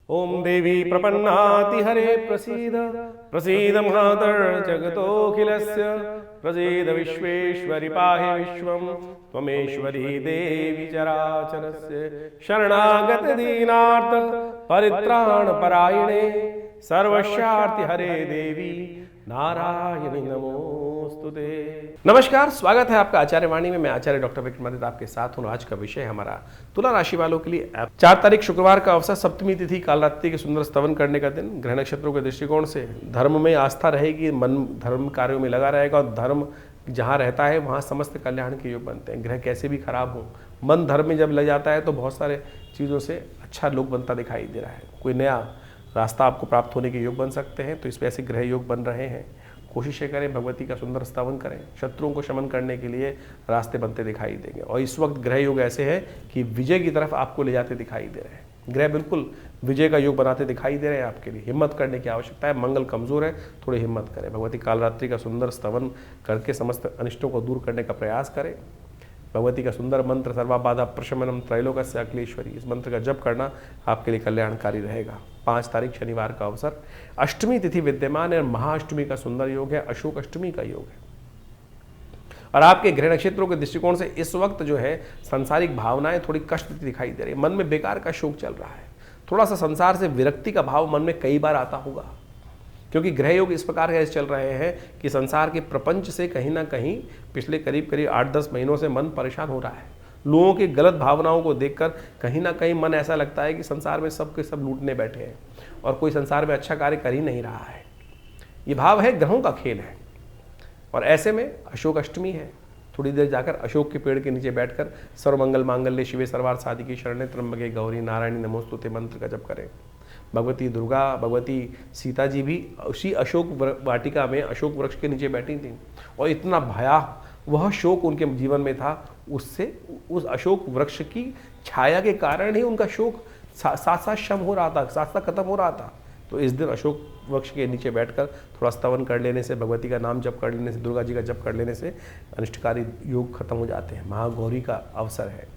ओम देवी प्रपन्नाति हरे प्रसीद प्रसीद मातर जगतोऽखिलस्य प्रसीद विश्वेश्वरि पाहि विश्वं त्वमेश्वरी देवी चराचरस्य शरणागत दीनार्थ परित्राण परायणे सर्वस्यार्ति हरे देवी नारायणी नमोस्तुते। नमस्कार, स्वागत है आपका आचार्य वाणी में। मैं आचार्य डॉक्टर विक्रमादित्य आपके साथ हूँ। आज का विषय हमारा तुला राशि वालों के लिए 4 तारीख शुक्रवार का अवसर, सप्तमी तिथि, कालरात्रि के सुंदर स्तवन करने का दिन। ग्रह नक्षत्रों के दृष्टिकोण से धर्म में आस्था रहेगी, मन धर्म कार्यों में लगा रहेगा और धर्म जहाँ रहता है वहाँ समस्त कल्याण के योग बनते हैं। ग्रह कैसे भी खराब हो, मन धर्म में जब लग जाता है तो बहुत सारे चीज़ों से अच्छा लोग बनता दिखाई दे रहा है। कोई नया रास्ता आपको प्राप्त होने के योग बन सकते हैं, तो इस पर ऐसे ग्रह योग बन रहे हैं। कोशिशें करें, भगवती का सुंदर स्तवन करें, शत्रुओं को शमन करने के लिए रास्ते बनते दिखाई देंगे। और इस वक्त ग्रह योग ऐसे हैं कि विजय की तरफ आपको ले जाते दिखाई दे रहे हैं। ग्रह बिल्कुल विजय का योग बनाते दिखाई दे रहे हैं आपके लिए। हिम्मत करने की आवश्यकता है। मंगल कमजोर है, थोड़ी हिम्मत करें। भगवती कालरात्रि का सुंदर स्तवन करके समस्त अनिष्टों को दूर करने का प्रयास करें। भगवती का सुंदर मंत्र सर्वा बाधा प्रशमनम त्रैलोक्य अखिलेश्वरी, इस मंत्र का जप करना आपके लिए कल्याणकारी रहेगा। 5 तारीख शनिवार का अवसर, अष्टमी तिथि विद्यमान है और महाअष्टमी का सुंदर योग है, अशोक अष्टमी का योग है। और आपके गृह नक्षत्रों के दृष्टिकोण से इस वक्त जो है सांसारिक भावनाएं थोड़ी कष्ट दिखाई दे रही है। मन में बेकार का शोक चल रहा है, थोड़ा सा संसार से विरक्ति का भाव मन में कई बार आता होगा, क्योंकि ग्रह योग इस प्रकार के चल रहे हैं कि संसार के प्रपंच से कहीं ना कहीं पिछले करीब 8-10 महीनों से मन परेशान हो रहा है। लोगों की गलत भावनाओं को देखकर कहीं ना कहीं मन ऐसा लगता है कि संसार में सब के सब लूटने बैठे हैं और कोई संसार में अच्छा कार्य कर ही नहीं रहा है। ये भाव है, ग्रहों का खेल है। और ऐसे में अशोक अष्टमी है। थोड़ी देर जाकर अशोक के पेड़ के नीचे बैठकर सर्वमंगल मांगल्ये शिवे सर्वार्थ साधिके शरण्ये त्र्यंबके गौरी नारायणी नमोस्तुते मंत्र का जप करें। भगवती दुर्गा, भगवती सीता जी भी उसी अशोक वाटिका में अशोक वृक्ष के नीचे बैठी थी और इतना भयावह शोक उनके जीवन में था। उससे उस अशोक वृक्ष की छाया के कारण ही उनका शोक साथ साथ शम हो रहा था, साथ साथ खत्म हो रहा था। तो इस दिन अशोक वृक्ष के नीचे बैठकर थोड़ा स्तवन कर लेने से, भगवती का नाम जप कर लेने से, दुर्गा जी का जप कर लेने से अनिष्टकारी योग खत्म हो जाते हैं। महागौरी का अवसर है।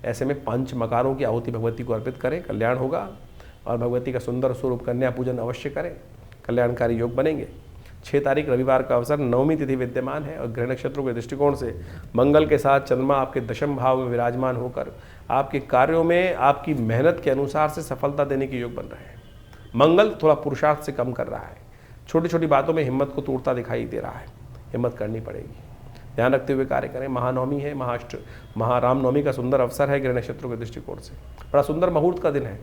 ऐसे में 5 मकारों की आहुति भगवती को अर्पित करें, कल्याण होगा। और भगवती का सुंदर स्वरूप कन्या पूजन अवश्य करें, कल्याणकारी योग बनेंगे। 6 तारीख रविवार का अवसर, नवमी तिथि विद्यमान है और ग्रह नक्षत्रों के दृष्टिकोण से मंगल के साथ चंद्रमा आपके दशम भाव में विराजमान होकर आपके कार्यों में आपकी मेहनत के अनुसार से सफलता देने के योग बन रहे हैं। मंगल थोड़ा पुरुषार्थ से कम कर रहा है, छोटी छोटी बातों में हिम्मत को तोड़ता दिखाई दे रहा है। हिम्मत करनी पड़ेगी, ध्यान रखते हुए कार्य करें। महानवमी है, महारामनवमी का सुंदर अवसर है ग्रह नक्षत्रों के दृष्टिकोण से। बड़ा सुंदर मुहूर्त का दिन है।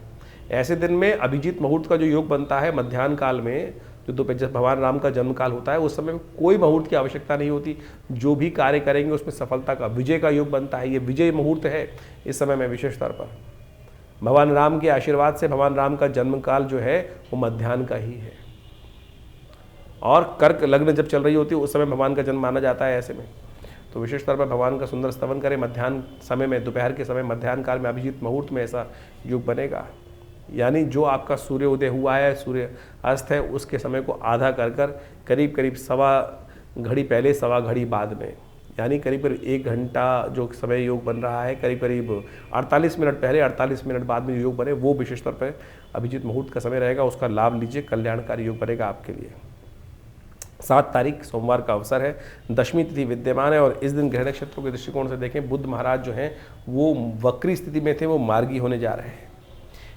ऐसे दिन में अभिजीत मुहूर्त का जो योग बनता है मध्याह्न काल में, जो दोपहर भगवान राम का जन्म काल होता है, उस समय कोई मुहूर्त की आवश्यकता नहीं होती। जो भी कार्य करेंगे उसमें सफलता का, विजय का योग बनता है। ये विजय मुहूर्त है इस समय में विशेष तौर पर। भगवान राम के आशीर्वाद से भगवान राम का जन्म काल जो है वो मध्याह्न का ही है। और कर्क लग्न जब चल रही होती है उस समय भगवान का जन्म माना जाता है। ऐसे में तो विशेष तौर पर भगवान का सुंदर स्तवन करें। मध्याह्न समय में, दोपहर के समय, मध्याह्न काल में अभिजीत मुहूर्त में ऐसा योग बनेगा। यानी जो आपका सूर्य उदय हुआ है, सूर्य अस्त है, उसके समय को आधा कर करीब करीब सवा घड़ी पहले, सवा घड़ी बाद में, यानी करीब 1 घंटा जो समय योग बन रहा है, करीब करीब 48 मिनट पहले, 48 मिनट बाद में योग बने, वो विशेष तौर पर अभिजीत मुहूर्त का समय रहेगा। उसका लाभ लीजिए, कल्याणकारी योग बनेगा आपके लिए। 7 तारीख सोमवार का अवसर है, दशमी तिथि विद्यमान है और इस दिन ग्रह नक्षत्रों के दृष्टिकोण से देखें, बुध महाराज जो हैं वो वक्री स्थिति में थे, वो मार्गी होने जा रहे हैं।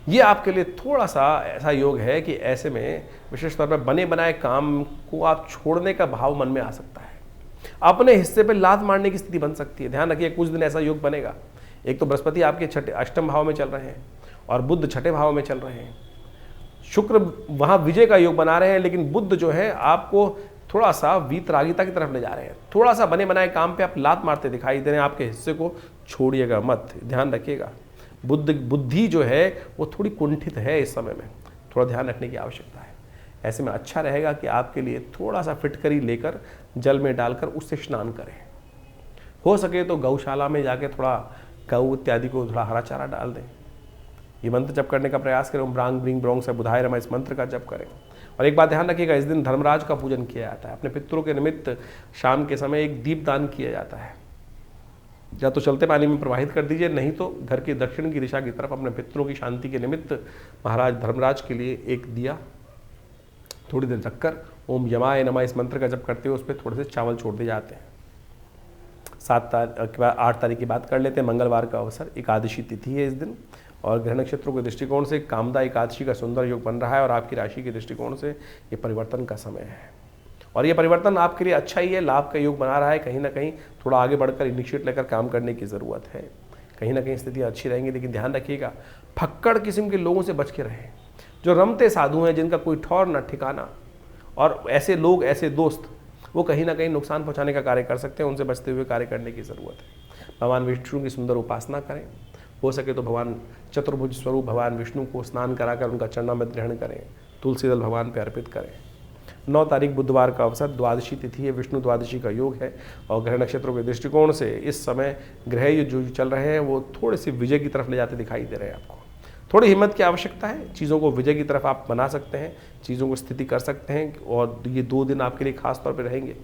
ये आपके लिए थोड़ा सा ऐसा योग है कि ऐसे में विशेष तौर पर बने बनाए काम को आप छोड़ने का भाव मन में आ सकता है। अपने हिस्से पे लात मारने की स्थिति बन सकती है। ध्यान रखिए, कुछ दिन ऐसा योग बनेगा। एक तो बृहस्पति आपके अष्टम भाव में चल रहे हैं और बुध छठे भाव में चल रहे हैं। शुक्र वहाँ विजय का योग बना रहे हैं, लेकिन बुध जो है आपको थोड़ा सा वीतरागिता की तरफ ले जा रहे हैं। थोड़ा सा बने बनाए काम पे आप लात मारते दिखाई दे रहे हैं। आपके हिस्से को छोड़िएगा मत, ध्यान रखिएगा। बुद्धि जो है वो थोड़ी कुंठित है इस समय में, थोड़ा ध्यान रखने की आवश्यकता है। ऐसे में अच्छा रहेगा कि आपके लिए थोड़ा सा फिटकरी लेकर जल में डालकर उससे स्नान करें। हो सके तो गौशाला में जाके थोड़ा गौ इत्यादि को थोड़ा हरा चारा डाल दें। ये मंत्र जप करने का प्रयास करें। ओम ब्रांग ब्रिंग ब्रोंग से बुधाय रमा, इस मंत्र का जप करें। और एक बात ध्यान रखिएगा, इस दिन धर्मराज का पूजन किया जाता है। अपने पितरों के निमित्त शाम के समय एक दीप दान किया जाता है। या तो चलते पानी में प्रवाहित कर दीजिए, नहीं तो घर के दक्षिण की दिशा की तरफ अपने पितरों की शांति के निमित्त महाराज धर्मराज के लिए एक दिया थोड़ी देर रखकर ओम यमाय नमः इस मंत्र का जप करते हुए उस पर थोड़े से चावल छोड़ दिए जाते हैं। 8 तारीख की बात कर लेते हैं। मंगलवार का अवसर, एकादशी तिथि है इस दिन, और ग्रह नक्षत्रों के दृष्टिकोण से कामदा एकादशी का सुंदर योग बन रहा है और आपकी राशि के दृष्टिकोण से ये परिवर्तन का समय है। और ये परिवर्तन आपके लिए अच्छा ही है, लाभ का योग बना रहा है। कहीं ना कहीं थोड़ा आगे बढ़कर इनिशिएट लेकर काम करने की ज़रूरत है। कहीं ना कहीं स्थितियाँ अच्छी रहेंगी, लेकिन ध्यान रखिएगा फक्कड़ किस्म के लोगों से बच के रहें। जो रमते साधु हैं, जिनका कोई ठौर न ठिकाना, और ऐसे लोग, ऐसे दोस्त, वो कहीं ना कहीं नुकसान पहुंचाने का कार्य कर सकते हैं। उनसे बचते हुए कार्य करने की ज़रूरत है। भगवान विष्णु की सुंदर उपासना करें। हो सके तो भगवान चतुर्भुज स्वरूप भगवान विष्णु को स्नान कराकर उनका चरणामृत ग्रहण करें, तुलसी दल भगवान पे अर्पित करें। 9 तारीख बुधवार का अवसर, द्वादशी तिथि है, विष्णु द्वादशी का योग है, और ग्रह नक्षत्रों के दृष्टिकोण से इस समय ग्रह जो चल रहे हैं वो थोड़े से विजय की तरफ ले जाते दिखाई दे रहे हैं। आपको थोड़ी हिम्मत की आवश्यकता है, चीज़ों को विजय की तरफ आप बना सकते हैं, चीज़ों को स्थिति कर सकते हैं, और ये 2 दिन आपके लिए खास तौर पर रहेंगे।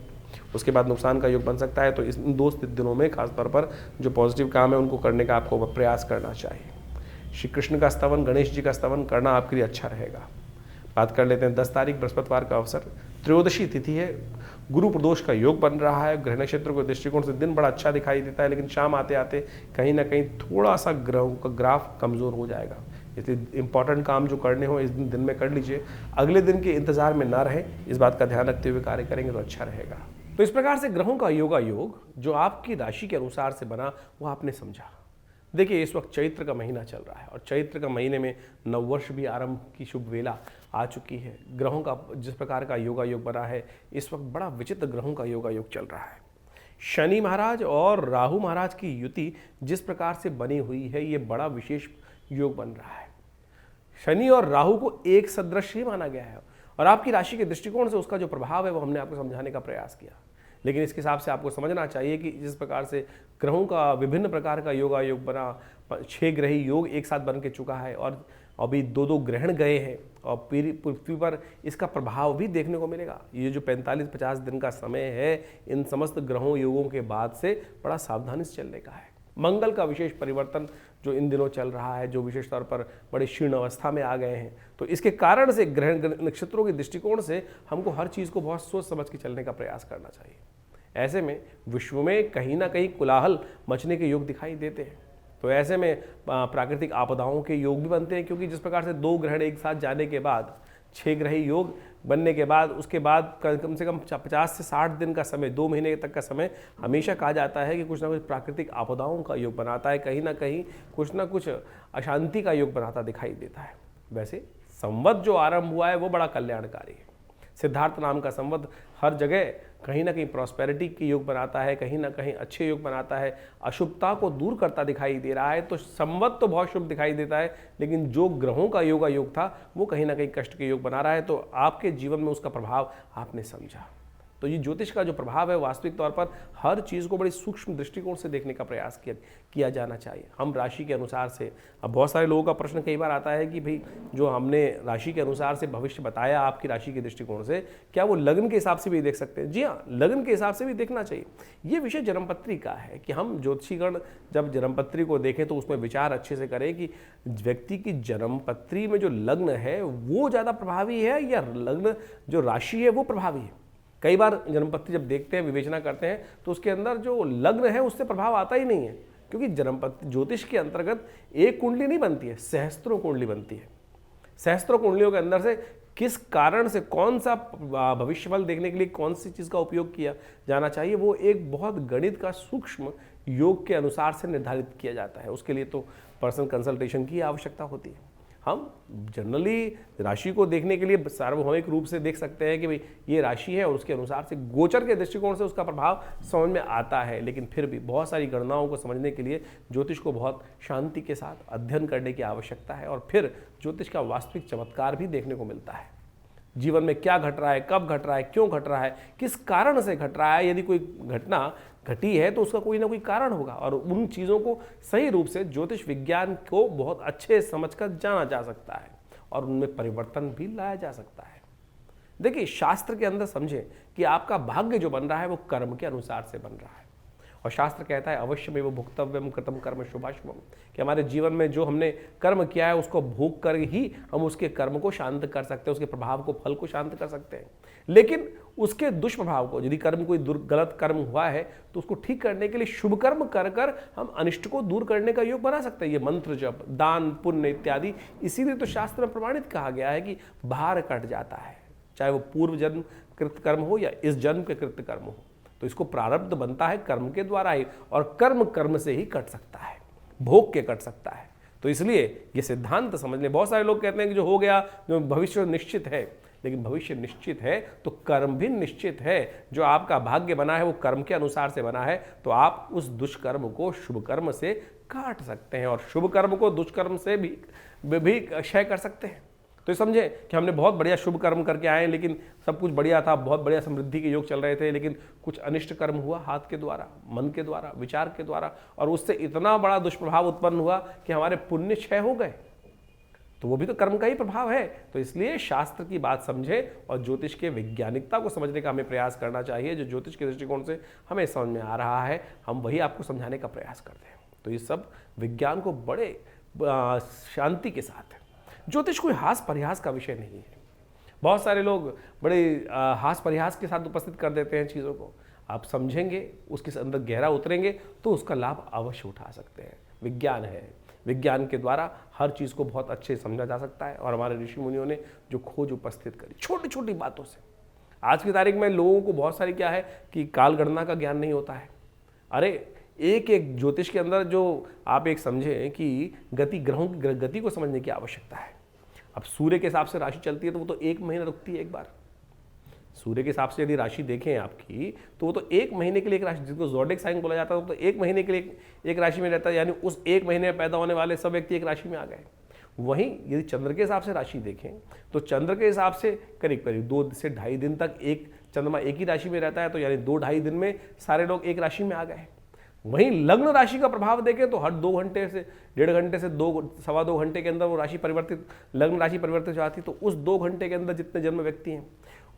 उसके बाद नुकसान का योग बन सकता है। तो इन 2 दिनों में खास तौर पर जो पॉजिटिव काम है उनको करने का आपको प्रयास करना चाहिए। श्री कृष्ण का स्तवन, गणेश जी का स्तवन करना आपके लिए अच्छा रहेगा। बात कर लेते हैं 10 तारीख बृहस्पतिवार का अवसर, त्रयोदशी तिथि है, गुरु प्रदोष का योग बन रहा है। ग्रह नक्षत्र के दृष्टिकोण से दिन बड़ा अच्छा दिखाई देता है, लेकिन शाम आते आते कहीं ना कहीं थोड़ा सा ग्रहों का ग्राफ कमज़ोर हो जाएगा। इसलिए इंपॉर्टेंट काम जो करने हो इस दिन में कर लीजिए, अगले दिन के इंतजार में ना रहे। इस बात का ध्यान रखते हुए कार्य करेंगे तो अच्छा रहेगा। तो इस प्रकार से ग्रहों का योग जो आपकी राशि के अनुसार से बना वो आपने समझा। देखिए, इस वक्त चैत्र का महीना चल रहा है, और चैत्र का महीने में नववर्ष भी आरंभ की शुभ वेला आ चुकी है। ग्रहों का जिस प्रकार का योग बना है, इस वक्त बड़ा विचित्र ग्रहों का योग चल रहा है। शनि महाराज और राहु महाराज की युति जिस प्रकार से बनी हुई है, ये बड़ा विशेष योग बन रहा है। शनि और राहु को एक सदृश ही माना गया है, और आपकी राशि के दृष्टिकोण से उसका जो प्रभाव है वो हमने आपको समझाने का प्रयास किया। लेकिन इसके हिसाब से आपको समझना चाहिए कि जिस प्रकार से ग्रहों का विभिन्न प्रकार का योग बना, 6 ग्रही योग एक साथ बन के चुका है, और अभी 2 ग्रहण गए हैं, और पृथ्वी पर इसका प्रभाव भी देखने को मिलेगा। ये जो 45-50 दिन का समय है, इन समस्त ग्रहों योगों के बाद से बड़ा सावधानी से चलने का है। मंगल का विशेष परिवर्तन जो इन दिनों चल रहा है, जो विशेष तौर पर बड़े क्षीण अवस्था में आ गए हैं, तो इसके कारण से ग्रह नक्षत्रों के दृष्टिकोण से हमको हर चीज़ को बहुत सोच समझ के चलने का प्रयास करना चाहिए। ऐसे में विश्व में कहीं ना कहीं कोलाहल मचने के योग दिखाई देते हैं। तो ऐसे में प्राकृतिक आपदाओं के योग भी बनते हैं, क्योंकि जिस प्रकार से 2 ग्रहण एक साथ जाने के बाद, 6 ग्रही योग बनने के बाद, उसके बाद कम से कम 50 से 60 दिन का समय, 2 महीने तक का समय हमेशा कहा जाता है कि कुछ ना कुछ प्राकृतिक आपदाओं का योग बनाता है, कहीं ना कहीं कुछ ना कुछ अशांति का योग बनाता दिखाई देता है। वैसे संवत जो आरंभ हुआ है वो बड़ा कल्याणकारी है। सिद्धार्थ नाम का संवत हर जगह कहीं ना कहीं प्रॉस्पेरिटी के योग बनाता है, कहीं ना कहीं अच्छे योग बनाता है, अशुभता को दूर करता दिखाई दे रहा है। तो संवत तो बहुत शुभ दिखाई देता है, लेकिन जो ग्रहों का योग था वो कहीं ना कहीं कष्ट के योग बना रहा है। तो आपके जीवन में उसका प्रभाव आपने समझा। तो ये ज्योतिष का जो प्रभाव है, वास्तविक तौर पर हर चीज़ को बड़ी सूक्ष्म दृष्टिकोण से देखने का प्रयास किया जाना चाहिए। हम राशि के अनुसार से, अब बहुत सारे लोगों का प्रश्न कई बार आता है कि भाई जो हमने राशि के अनुसार से भविष्य बताया आपकी राशि के दृष्टिकोण से, क्या वो लग्न के हिसाब से भी देख सकते हैं? जी हाँ, लग्न के हिसाब से भी देखना चाहिए। ये विषय जन्मपत्री का है कि हम ज्योतिषीगण जब जन्मपत्री को देखें तो उसमें विचार अच्छे से करें कि व्यक्ति की जन्मपत्री में जो लग्न है वो ज़्यादा प्रभावी है या लग्न जो राशि है वो प्रभावी है। कई बार जन्मपत्री जब देखते हैं, विवेचना करते हैं, तो उसके अंदर जो लग्न है उससे प्रभाव आता ही नहीं है, क्योंकि जन्मपत्री ज्योतिष के अंतर्गत एक कुंडली नहीं बनती है, सहस्त्रों कुंडली बनती है। सहस्त्रों कुंडलियों के अंदर से किस कारण से कौन सा भविष्यफल देखने के लिए कौन सी चीज़ का उपयोग किया जाना चाहिए, वो एक बहुत गणित का सूक्ष्म योग के अनुसार से निर्धारित किया जाता है। उसके लिए तो पर्सनल कंसल्टेशन की आवश्यकता होती है। हम जनरली राशि को देखने के लिए सार्वभौमिक रूप से देख सकते हैं कि भाई ये राशि है और उसके अनुसार से गोचर के दृष्टिकोण से उसका प्रभाव समझ में आता है, लेकिन फिर भी बहुत सारी गणनाओं को समझने के लिए ज्योतिष को बहुत शांति के साथ अध्ययन करने की आवश्यकता है, और फिर ज्योतिष का वास्तविक चमत्कार भी देखने को मिलता है। जीवन में क्या घट रहा है, कब घट रहा है, क्यों घट रहा है, किस कारण से घट रहा है। यदि कोई घटना घटी है तो उसका कोई ना कोई कारण होगा, और उन चीज़ों को सही रूप से ज्योतिष विज्ञान को बहुत अच्छे समझकर जाना जा सकता है, और उनमें परिवर्तन भी लाया जा सकता है। देखिए, शास्त्र के अंदर समझें कि आपका भाग्य जो बन रहा है वो कर्म के अनुसार से बन रहा है, और शास्त्र कहता है अवश्यमेव भुक्तव्यम कृतम कर्म शुभाशुभम, कि हमारे जीवन में जो हमने कर्म किया है उसको भोग कर ही हम उसके कर्म को शांत कर सकते हैं, उसके प्रभाव को, फल को शांत कर सकते हैं। लेकिन उसके दुष्प्रभाव को, यदि कर्म कोई गलत कर्म हुआ है तो उसको ठीक करने के लिए शुभ कर्म कर कर हम अनिष्ट को दूर करने का योग बना सकते हैं। ये मंत्र जप, दान, पुण्य इत्यादि, इसीलिए तो शास्त्र में प्रमाणित कहा गया है कि भार कट जाता है, चाहे वो पूर्व जन्म कृत कर्म हो या इस जन्म के कृत कर्म हो। तो इसको प्रारब्ध बनता है कर्म के द्वारा ही, और कर्म कर्म से ही कट सकता है, भोग के कट सकता है। तो इसलिए ये सिद्धांत समझ लें। बहुत सारे लोग कहते हैं कि जो हो गया, जो भविष्य निश्चित है, लेकिन भविष्य निश्चित है तो कर्म भी निश्चित है। जो आपका भाग्य बना है वो कर्म के अनुसार से बना है, तो आप उस दुष्कर्म को शुभ कर्म से काट सकते हैं और शुभ कर्म को दुष्कर्म से भी क्षय कर सकते हैं। तो समझे कि हमने बहुत बढ़िया शुभ कर्म करके आए, लेकिन सब कुछ बढ़िया था, बहुत बढ़िया समृद्धि के योग चल रहे थे, लेकिन कुछ अनिष्ट कर्म हुआ हाथ के द्वारा, मन के द्वारा, विचार के द्वारा, और उससे इतना बड़ा दुष्प्रभाव उत्पन्न हुआ कि हमारे पुण्य क्षय हो गए। तो वो भी तो कर्म का ही प्रभाव है। तो इसलिए शास्त्र की बात समझे और ज्योतिष के वैज्ञानिकता को समझने का हमें प्रयास करना चाहिए। जो ज्योतिष के दृष्टिकोण से हमें समझ में आ रहा है, हम वही आपको समझाने का प्रयास करते हैं। तो ये सब विज्ञान को बड़े शांति के साथ है। ज्योतिष कोई हास परिहास का विषय नहीं है। बहुत सारे लोग बड़े हास परिहास के साथ उपस्थित कर देते हैं चीज़ों को। आप समझेंगे, उसके अंदर गहरा उतरेंगे तो उसका लाभ अवश्य उठा सकते हैं। विज्ञान है, विज्ञान के द्वारा हर चीज़ को बहुत अच्छे से समझा जा सकता है। और हमारे ऋषि मुनियों ने जो खोज उपस्थित करी छोटी छोटी बातों से, आज की तारीख में लोगों को बहुत सारी क्या है कि काल गणना का ज्ञान नहीं होता है। अरे एक एक ज्योतिष के अंदर जो आप एक समझें कि गति, ग्रहों की गति को समझने की आवश्यकता है। अब सूर्य के हिसाब से राशि चलती है तो वो तो एक महीना रुकती है एक बार। सूर्य के हिसाब से यदि राशि देखें आपकी, तो वो तो एक महीने के लिए एक राशि, जिसको ज़ोडिएक साइन बोला जाता है, तो एक महीने के लिए एक राशि में रहता है। यानी उस एक महीने में पैदा होने वाले सब व्यक्ति एक राशि में आ गए। वहीं यदि चंद्र के हिसाब से राशि देखें तो चंद्र के हिसाब से करीब करीब 2 से ढाई दिन तक एक चंद्रमा एक ही राशि में रहता है। तो यानी 2-2.5 दिन में सारे लोग एक राशि में आ गए। वहीं लग्न राशि का प्रभाव देखें तो हर 2 घंटे से 1.5 घंटे से 2-2.25 घंटे के अंदर वो राशि परिवर्तित, लग्न राशि परिवर्तित हो जाती है। तो उस 2 घंटे के अंदर जितने जन्म व्यक्ति हैं,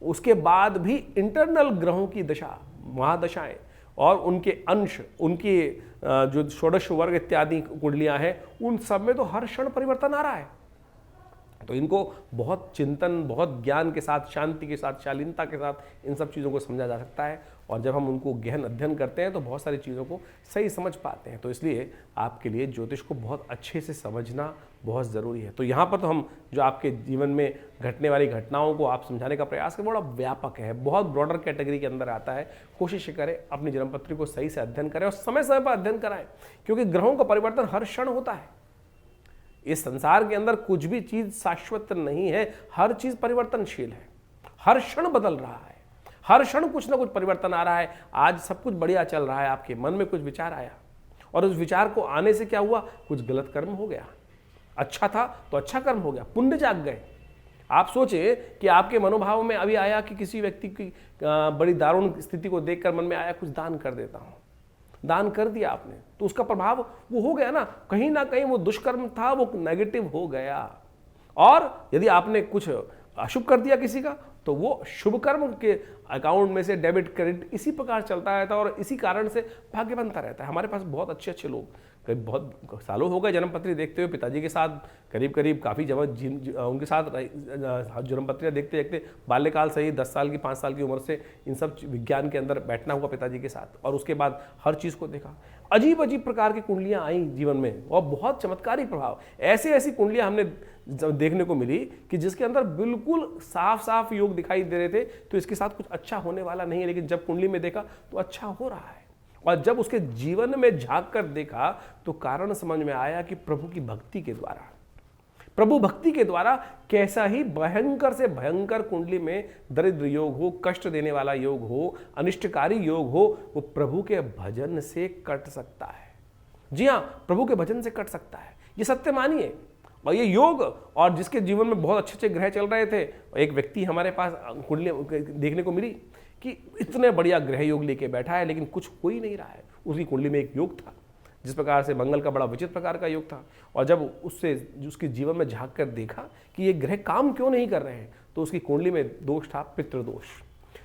उसके बाद भी इंटरनल ग्रहों की दशा, महादशाएं और उनके अंश, उनकी जो षोडश वर्ग इत्यादि कुंडलियां हैं, उन सब में तो हर क्षण परिवर्तन आ रहा है। तो इनको बहुत चिंतन, बहुत ज्ञान के साथ, शांति के साथ, शालीनता के साथ इन सब चीज़ों को समझा जा सकता है। और जब हम उनको गहन अध्ययन करते हैं तो बहुत सारी चीज़ों को सही समझ पाते हैं। तो इसलिए आपके लिए ज्योतिष को बहुत अच्छे से समझना बहुत ज़रूरी है। तो यहाँ पर तो हम जो आपके जीवन में घटने वाली घटनाओं को आप समझाने का प्रयास करें, बड़ा व्यापक है, बहुत ब्रॉडर कैटेगरी के अंदर आता है। कोशिश करें अपनी जन्मपत्री को सही से अध्ययन करें और समय समय पर अध्ययन कराएं, क्योंकि ग्रहों का परिवर्तन हर क्षण होता है। इस संसार के अंदर कुछ भी चीज शाश्वत नहीं है, हर चीज परिवर्तनशील है, हर क्षण बदल रहा है, हर क्षण कुछ ना कुछ परिवर्तन आ रहा है। आज सब कुछ बढ़िया चल रहा है, आपके मन में कुछ विचार आया और उस विचार को आने से क्या हुआ, कुछ गलत कर्म हो गया। अच्छा था तो अच्छा कर्म हो गया, पुण्य जाग गए। आप सोचे कि आपके मनोभाव में अभी आया कि किसी व्यक्ति की बड़ी दारुण स्थिति को देखकर मन में आया कुछ दान कर देता हूं, दान कर दिया आपने, तो उसका प्रभाव वो हो गया ना कहीं वो दुष्कर्म था, वो नेगेटिव हो गया। और यदि आपने कुछ अशुभ कर दिया किसी का, तो वो शुभ कर्म के अकाउंट में से डेबिट क्रेडिट इसी प्रकार चलता रहता है और इसी कारण से भाग्य बनता रहता है। हमारे पास बहुत अच्छे लोग, करीब बहुत सालों हो गए जन्मपत्री देखते हुए, पिताजी के साथ करीब काफ़ी जब उनके साथ जन्मपत्रियाँ देखते देखते बाल्यकाल से ही 10 साल की 5 साल की उम्र से इन सब विज्ञान के अंदर बैठना हुआ पिताजी के साथ, और उसके बाद हर चीज़ को देखा। अजीब अजीब प्रकार की कुंडलियाँ आई जीवन में और बहुत चमत्कारी प्रभाव। ऐसी कुंडलियाँ हमने देखने को मिली कि जिसके अंदर बिल्कुल साफ साफ योग दिखाई दे रहे थे, तो इसके साथ कुछ अच्छा होने वाला नहीं है, लेकिन जब कुंडली में देखा तो अच्छा हो रहा है। और जब उसके जीवन में झांक कर देखा तो कारण समझ में आया कि प्रभु की भक्ति के द्वारा, प्रभु भक्ति के द्वारा कैसा ही भयंकर से भयंकर कुंडली में दरिद्र योग हो, कष्ट देने वाला योग हो, अनिष्टकारी योग हो, वो प्रभु के भजन से कट सकता है। जी हाँ, प्रभु के भजन से कट सकता है, ये सत्य मानिए। और ये योग, और जिसके जीवन में बहुत अच्छे अच्छे ग्रह चल रहे थे, एक व्यक्ति हमारे पास कुंडली देखने को मिली कि इतने बढ़िया ग्रह योग लेके बैठा है, लेकिन कुछ हो ही नहीं रहा है। उसकी कुंडली में एक योग था जिस प्रकार से मंगल का बड़ा विचित्र प्रकार का योग था, और जब उससे उसके जीवन में झांक कर देखा कि ये ग्रह काम क्यों नहीं कर रहे हैं, तो उसकी कुंडली में दोष था पितृदोष।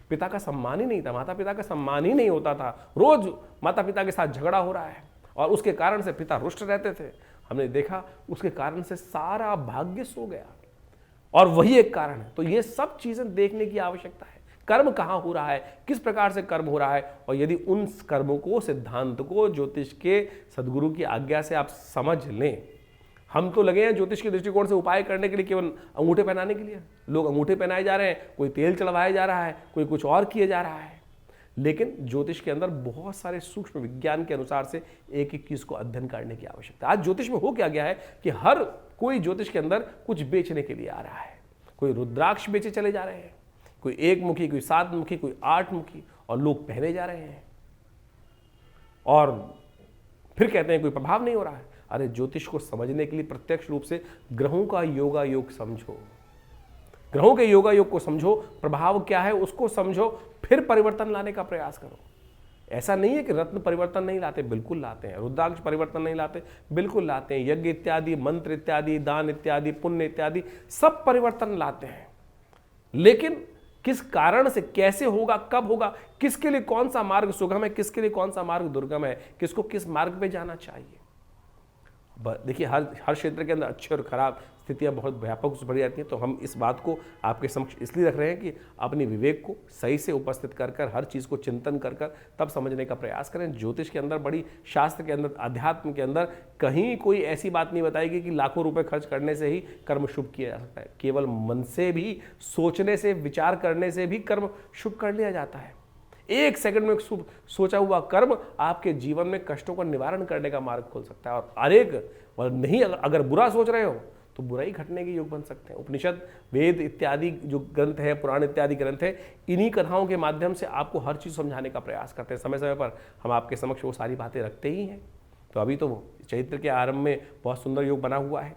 पिता का सम्मान ही नहीं था, माता पिता का सम्मान ही नहीं होता था। रोज माता पिता के साथ झगड़ा हो रहा है और उसके कारण से पिता रुष्ट रहते थे। हमने देखा उसके कारण से सारा भाग्य सो गया और वही एक कारण है। तो ये सब चीजें देखने की आवश्यकता है। कर्म कहाँ हो रहा है, किस प्रकार से कर्म हो रहा है, और यदि उन कर्मों को, सिद्धांत को ज्योतिष के सदगुरु की आज्ञा से आप समझ लें। हम तो लगे हैं ज्योतिष के दृष्टिकोण से उपाय करने के लिए, केवल अंगूठे पहनाने के लिए। लोग अंगूठे पहनाए जा रहे हैं, कोई तेल चढ़वाया जा रहा है, कोई कुछ और किए जा रहा है। लेकिन ज्योतिष के अंदर बहुत सारे सूक्ष्म विज्ञान के अनुसार से एक एक चीज को अध्ययन करने की आवश्यकता है। आज ज्योतिष में हो क्या गया है कि हर कोई ज्योतिष के अंदर कुछ बेचने के लिए आ रहा है। कोई रुद्राक्ष बेचे चले जा रहे हैं, कोई 1 मुखी, कोई 7 मुखी, कोई 8 मुखी, और लोग पहने जा रहे हैं और फिर कहते हैं कोई प्रभाव नहीं हो रहा है। अरे ज्योतिष को समझने के लिए प्रत्यक्ष रूप से ग्रहों का योगा योग समझो, ग्रहों के योगा योग को समझो, प्रभाव क्या है उसको समझो, फिर परिवर्तन लाने का प्रयास करो। ऐसा नहीं है कि रत्न परिवर्तन नहीं लाते, बिल्कुल लाते हैं। रुद्राक्ष परिवर्तन नहीं लाते, बिल्कुल लाते हैं। यज्ञ इत्यादि, मंत्र इत्यादि, दान इत्यादि, पुण्य इत्यादि सब परिवर्तन लाते हैं। लेकिन किस कारण से, कैसे होगा, कब होगा, किसके लिए कौन सा मार्ग सुगम है, किसके लिए कौन सा मार्ग दुर्गम है, किसको किस मार्ग पे जाना चाहिए। देखिए हर क्षेत्र के अंदर अच्छे और खराब स्थितियां बहुत व्यापक रूप से बढ़ जाती हैं। तो हम इस बात को आपके समक्ष इसलिए रख रहे हैं कि अपने विवेक को सही से उपस्थित कर कर, हर चीज़ को चिंतन कर कर तब समझने का प्रयास करें। ज्योतिष के अंदर, बड़ी शास्त्र के अंदर, अध्यात्म के अंदर कहीं कोई ऐसी बात नहीं बताएगी कि लाखों रुपए खर्च करने से ही कर्म शुभ किया जा सकता है। केवल मन से भी, सोचने से, विचार करने से भी कर्म शुभ कर लिया जाता है। 1 सेकंड में सोचा हुआ कर्म आपके जीवन में कष्टों का निवारण करने का मार्ग खोल सकता है। और नहीं, अगर बुरा सोच रहे हो तो बुराई घटने के योग बन सकते हैं। उपनिषद, वेद इत्यादि जो ग्रंथ है, पुराण इत्यादि ग्रंथ है, इन्हीं कथाओं के माध्यम से आपको हर चीज़ समझाने का प्रयास करते हैं। समय समय पर हम आपके समक्ष वो सारी बातें रखते ही हैं। तो अभी तो चैत्र के आरंभ में बहुत सुंदर योग बना हुआ है।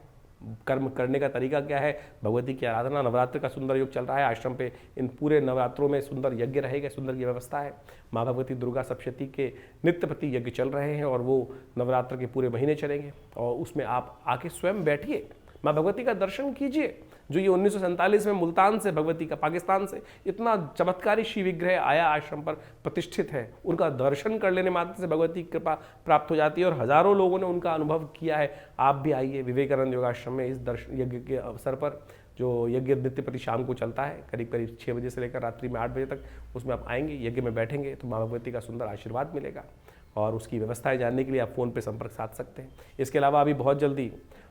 कर्म करने का तरीका क्या है, भगवती की आराधना, नवरात्र का सुंदर योग चल रहा है आश्रम पे। इन पूरे नवरात्रों में सुंदर यज्ञ रहेगा, सुंदर की व्यवस्था है। माँ भगवती दुर्गा सप्तशती के नित्य प्रति यज्ञ चल रहे हैं और वो नवरात्र के पूरे महीने चलेंगे। और उसमें आप आके स्वयं बैठिए, माँ भगवती का दर्शन कीजिए। जो ये 1947 में मुल्तान से, भगवती का पाकिस्तान से इतना चमत्कारी शिव विग्रह आया आश्रम पर प्रतिष्ठित है, उनका दर्शन कर लेने मात्र से भगवती की कृपा प्राप्त हो जाती है और हजारों लोगों ने उनका अनुभव किया है। आप भी आइए विवेकानंद योगाश्रम में। इस दर्शन यज्ञ के अवसर पर जो यज्ञ नित्य प्रति शाम को चलता है, करीब करीब 6 बजे से लेकर रात्रि में 8 बजे तक, उसमें आप आएंगे, यज्ञ में बैठेंगे तो माँ भगवती का सुंदर आशीर्वाद मिलेगा। और उसकी व्यवस्थाएं जानने के लिए आप फ़ोन पे संपर्क साध सकते हैं। इसके अलावा अभी बहुत जल्दी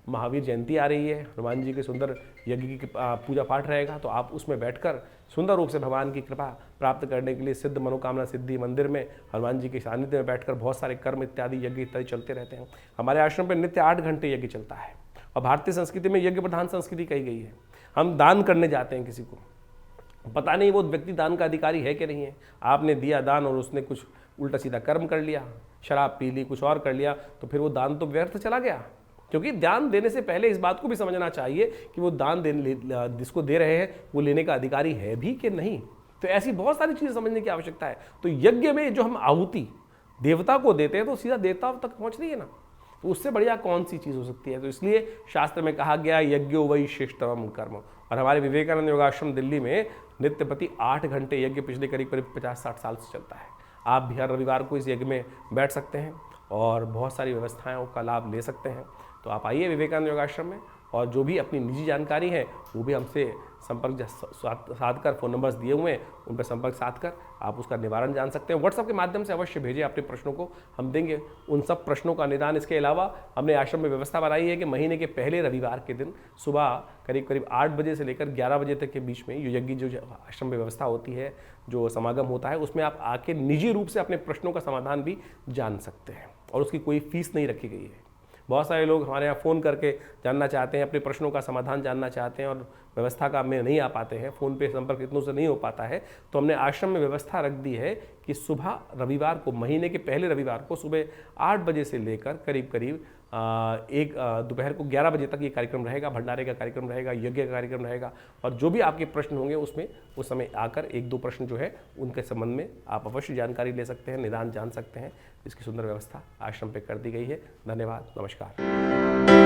महावीर जयंती आ रही है, हनुमान जी के सुंदर यज्ञ की पूजा पाठ रहेगा। तो आप उसमें बैठकर सुंदर रूप से भगवान की कृपा प्राप्त करने के लिए सिद्ध मनोकामना सिद्धि मंदिर में हनुमान जी के सानिध्य में बैठकर बहुत सारे कर्म इत्यादि, यज्ञ इत्यादि चलते रहते हैं। हमारे आश्रम पर नित्य 8 घंटे यज्ञ चलता है और भारतीय संस्कृति में यज्ञ प्रधान संस्कृति कही गई है। हम दान करने जाते हैं किसी को, पता नहीं वो व्यक्ति दान का अधिकारी है कि नहीं है। आपने दिया दान और उसने कुछ उल्टा सीधा कर्म कर लिया, शराब पी ली, कुछ और कर लिया, तो फिर वो दान तो व्यर्थ चला गया। क्योंकि दान देने से पहले इस बात को भी समझना चाहिए कि वो दान जिसको दे रहे हैं वो लेने का अधिकारी है भी कि नहीं। तो ऐसी बहुत सारी चीज़ें समझने की आवश्यकता है। तो यज्ञ में जो हम आहुति देवता को देते हैं तो सीधा देवता तक पहुँच रही है ना, तो उससे बढ़िया कौन सी चीज़ हो सकती है। तो इसलिए शास्त्र में कहा गया यज्ञो वही श्रेष्ठतम कर्म। और हमारे विवेकानंद योगाश्रम दिल्ली में नित्य प्रति 8 घंटे यज्ञ पिछले करीब 50-60 साल से चलता है। आप भी हर रविवार को इस यज्ञ में बैठ सकते हैं और बहुत सारी व्यवस्थाओं का लाभ ले सकते हैं। तो आप आइए विवेकानंद योगाश्रम में, और जो भी अपनी निजी जानकारी है वो भी हमसे संपर्क साध कर, फ़ोन नंबर्स दिए हुए हैं उन पर संपर्क साध कर आप उसका निवारण जान सकते हैं। व्हाट्सएप के माध्यम से अवश्य भेजें अपने प्रश्नों को, हम देंगे उन सब प्रश्नों का निदान। इसके अलावा हमने आश्रम में व्यवस्था बनाई है कि महीने के पहले रविवार के दिन सुबह करीब 8 बजे से लेकर 11 बजे तक के बीच में यज्ञ जो आश्रम में व्यवस्था होती है, जो समागम होता है, उसमें आप आके निजी रूप से अपने प्रश्नों का समाधान भी जान सकते हैं और उसकी कोई फीस नहीं रखी गई है। बहुत सारे लोग हमारे यहाँ फ़ोन करके जानना चाहते हैं, अपने प्रश्नों का समाधान जानना चाहते हैं और व्यवस्था का में नहीं आ पाते हैं, फ़ोन पे संपर्क इतनों से नहीं हो पाता है। तो हमने आश्रम में व्यवस्था रख दी है कि सुबह रविवार को, महीने के पहले रविवार को सुबह 8 बजे से लेकर करीब दोपहर को 11 बजे तक ये कार्यक्रम रहेगा। भंडारे का कार्यक्रम रहेगा, यज्ञ का कार्यक्रम रहेगा और जो भी आपके प्रश्न होंगे उसमें उस समय आकर 1-2 प्रश्न जो है उनके संबंध में आप अवश्य जानकारी ले सकते हैं, निदान जान सकते हैं। इसकी सुंदर व्यवस्था आश्रम पे कर दी गई है। धन्यवाद, नमस्कार।